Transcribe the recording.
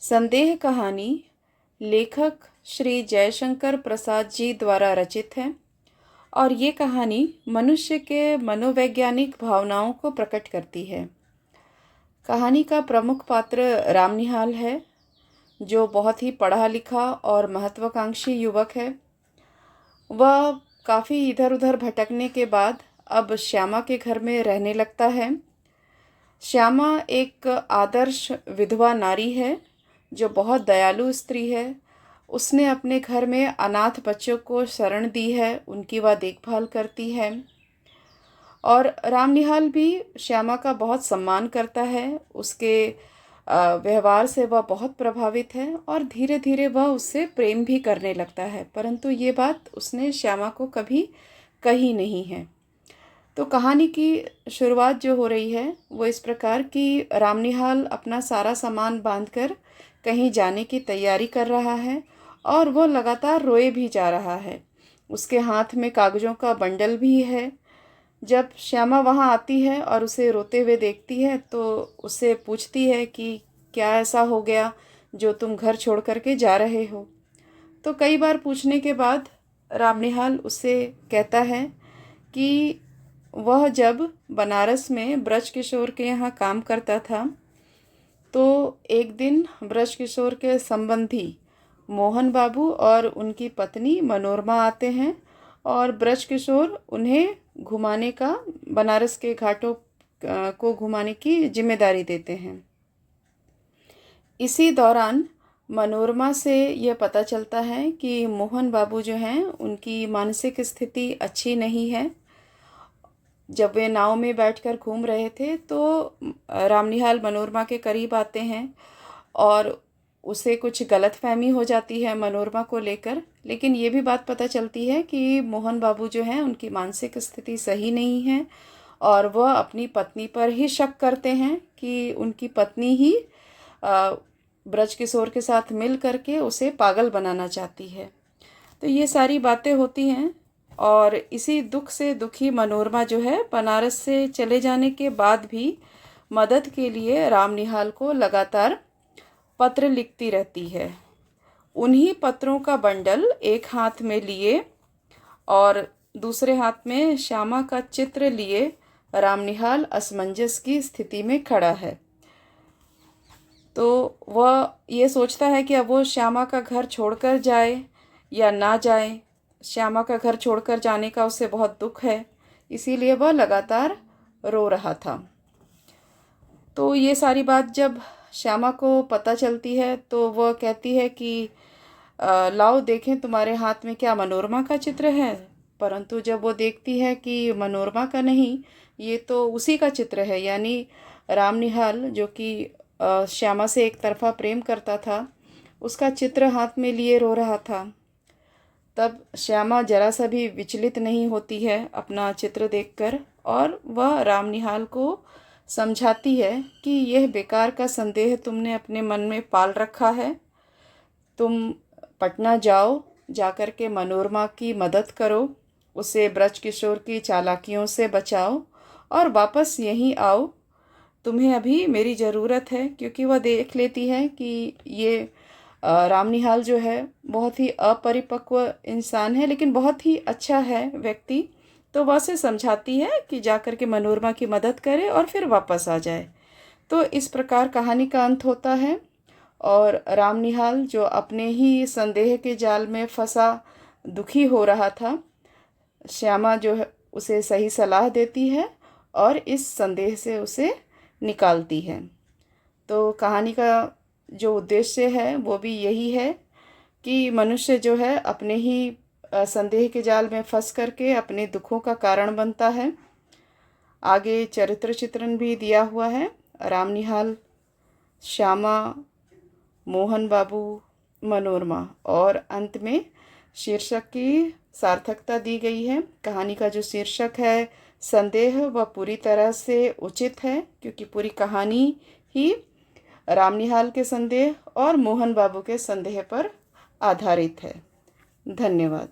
संदेह कहानी लेखक श्री जयशंकर प्रसाद जी द्वारा रचित है और ये कहानी मनुष्य के मनोवैज्ञानिक भावनाओं को प्रकट करती है। कहानी का प्रमुख पात्र रामनिहाल है, जो बहुत ही पढ़ा लिखा और महत्वाकांक्षी युवक है। वह काफ़ी इधर उधर भटकने के बाद अब श्यामा के घर में रहने लगता है। श्यामा एक आदर्श विधवा नारी है जो बहुत दयालु स्त्री है। उसने अपने घर में अनाथ बच्चों को शरण दी है, उनकी वह देखभाल करती है और रामनिहाल भी श्यामा का बहुत सम्मान करता है। उसके व्यवहार से वह बहुत प्रभावित है और धीरे धीरे वह उससे प्रेम भी करने लगता है, परंतु ये बात उसने श्यामा को कभी कही नहीं है। तो कहानी की शुरुआत जो हो रही है वो इस प्रकार कि रामनिहाल अपना सारा सामान बांधकर कहीं जाने की तैयारी कर रहा है और वो लगातार रोए भी जा रहा है। उसके हाथ में कागज़ों का बंडल भी है। जब श्यामा वहाँ आती है और उसे रोते हुए देखती है तो उससे पूछती है कि क्या ऐसा हो गया जो तुम घर छोड़ कर के जा रहे हो। तो कई बार पूछने के बाद रामनिहाल उससे कहता है कि वह जब बनारस में ब्रजकिशोर के यहाँ काम करता था तो एक दिन ब्रजकिशोर के संबंधी मोहन बाबू और उनकी पत्नी मनोरमा आते हैं और ब्रजकिशोर उन्हें घुमाने का, बनारस के घाटों को घुमाने की जिम्मेदारी देते हैं। इसी दौरान मनोरमा से यह पता चलता है कि मोहन बाबू जो हैं उनकी मानसिक स्थिति अच्छी नहीं है। जब वे नाव में बैठकर घूम रहे थे तो रामनिहाल मनोरमा के करीब आते हैं और उसे कुछ गलतफहमी हो जाती है मनोरमा को लेकर, लेकिन ये भी बात पता चलती है कि मोहन बाबू जो हैं उनकी मानसिक स्थिति सही नहीं है और वह अपनी पत्नी पर ही शक करते हैं कि उनकी पत्नी ही ब्रजकिशोर के साथ मिल करके उसे पागल बनाना चाहती है। तो ये सारी बातें होती हैं और इसी दुख से दुखी मनोरमा जो है बनारस से चले जाने के बाद भी मदद के लिए रामनिहाल को लगातार पत्र लिखती रहती है। उन्हीं पत्रों का बंडल एक हाथ में लिए और दूसरे हाथ में श्यामा का चित्र लिए रामनिहाल असमंजस की स्थिति में खड़ा है। तो वह ये सोचता है कि अब वो श्यामा का घर छोड़कर जाए या ना जाए। श्यामा का घर छोड़कर जाने का उसे बहुत दुख है, इसीलिए वह लगातार रो रहा था। तो ये सारी बात जब श्यामा को पता चलती है तो वह कहती है कि लाओ देखें तुम्हारे हाथ में क्या मनोरमा का चित्र है। परंतु जब वो देखती है कि मनोरमा का नहीं, ये तो उसी का चित्र है, यानी रामनिहाल जो कि श्यामा से एक तरफा प्रेम करता था, उसका चित्र हाथ में लिए रो रहा था। तब श्यामा जरा सा भी विचलित नहीं होती है अपना चित्र देखकर और वह रामनिहाल को समझाती है कि यह बेकार का संदेह तुमने अपने मन में पाल रखा है। तुम पटना जाओ, जाकर के मनोरमा की मदद करो, उसे ब्रजकिशोर की चालाकियों से बचाओ और वापस यहीं आओ। तुम्हें अभी मेरी ज़रूरत है, क्योंकि वह देख लेती है कि ये रामनिहाल जो है बहुत ही अपरिपक्व इंसान है लेकिन बहुत ही अच्छा है व्यक्ति। तो वह से समझाती है कि जाकर के मनोरमा की मदद करे और फिर वापस आ जाए। तो इस प्रकार कहानी का अंत होता है और रामनिहाल जो अपने ही संदेह के जाल में फंसा दुखी हो रहा था, श्यामा जो है उसे सही सलाह देती है और इस संदेह से उसे निकालती है। तो कहानी का जो उद्देश्य है वो भी यही है कि मनुष्य जो है अपने ही संदेह के जाल में फंस करके अपने दुखों का कारण बनता है। आगे चरित्र चित्रण भी दिया हुआ है, रामनिहाल, श्यामा, मोहन बाबू, मनोरमा और अंत में शीर्षक की सार्थकता दी गई है। कहानी का जो शीर्षक है संदेह, वह पूरी तरह से उचित है क्योंकि पूरी कहानी ही रामनिहाल के संदेह और मोहन बाबू के संदेह पर आधारित है। धन्यवाद।